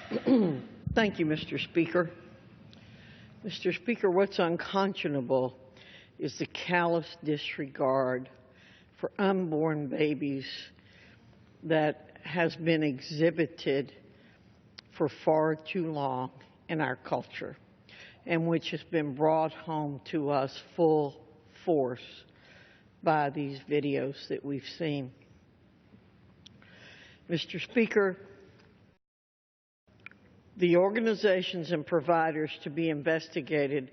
Thank you, Mr. Speaker. Mr. Speaker, what's unconscionable is the callous disregard for unborn babies that has been exhibited for far too long in our culture, and which has been brought home to us full force by these videos that we've seen. Mr. Speaker, the organizations and providers to be investigated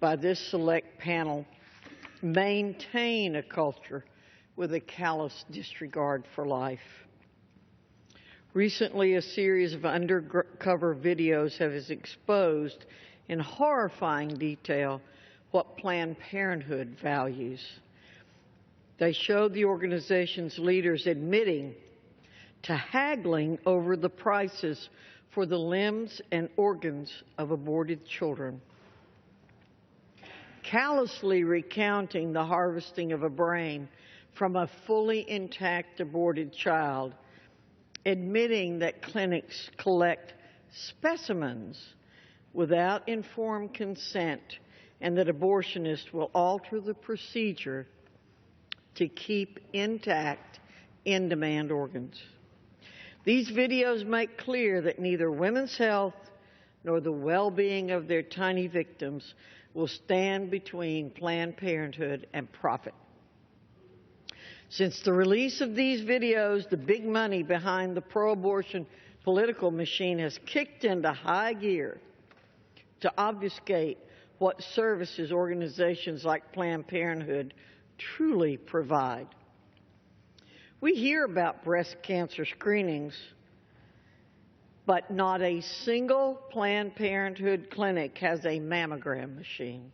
by this select panel maintain a culture with a callous disregard for life. Recently, a series of undercover videos has exposed in horrifying detail what Planned Parenthood values. They showed the organization's leaders admitting to haggling over the prices for the limbs and organs of aborted children, callously recounting the harvesting of a brain from a fully intact aborted child, admitting that clinics collect specimens without informed consent and that abortionists will alter the procedure to keep intact in-demand organs. These videos make clear that neither women's health nor the well-being of their tiny victims will stand between Planned Parenthood and profit. Since the release of these videos, the big money behind the pro-abortion political machine has kicked into high gear to obfuscate what services organizations like Planned Parenthood truly provide. We hear about breast cancer screenings, but not a single Planned Parenthood clinic has a mammogram machine.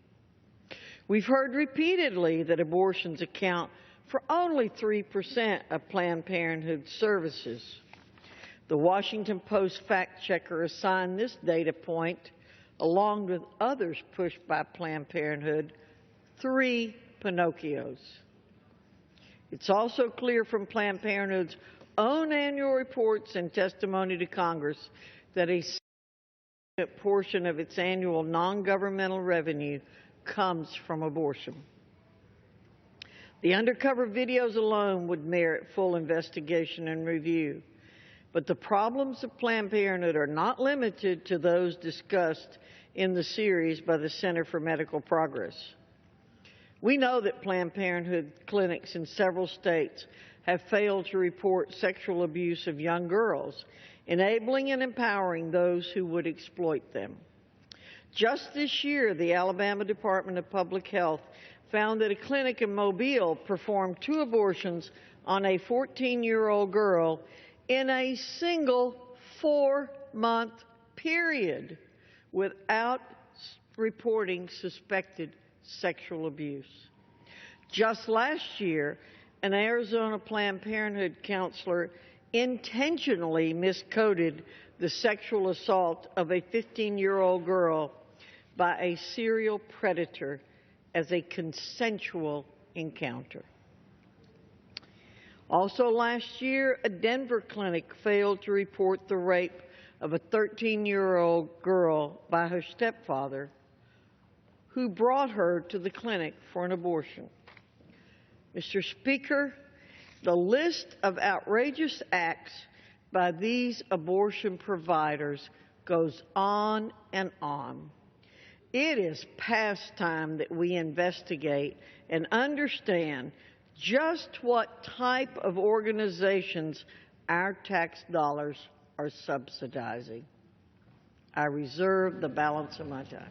We've heard repeatedly that abortions account for only 3% of Planned Parenthood services. The Washington Post fact-checker assigned this data point, along with others pushed by Planned Parenthood, 3 Pinocchios. It's also clear from Planned Parenthood's own annual reports and testimony to Congress that a significant portion of its annual non-governmental revenue comes from abortion. The undercover videos alone would merit full investigation and review, but the problems of Planned Parenthood are not limited to those discussed in the series by the Center for Medical Progress. We know that Planned Parenthood clinics in several states have failed to report sexual abuse of young girls, enabling and empowering those who would exploit them. Just this year, the Alabama Department of Public Health found that a clinic in Mobile performed 2 abortions on a 14-year-old girl in a single 4-month period without reporting suspected sexual abuse. Just last year, an Arizona Planned Parenthood counselor intentionally miscoded the sexual assault of a 15-year-old girl by a serial predator as a consensual encounter. Also last year, a Denver clinic failed to report the rape of a 13-year-old girl by her stepfather, who brought her to the clinic for an abortion. Mr. Speaker, the list of outrageous acts by these abortion providers goes on and on. It is past time that we investigate and understand just what type of organizations our tax dollars are subsidizing. I reserve the balance of my time.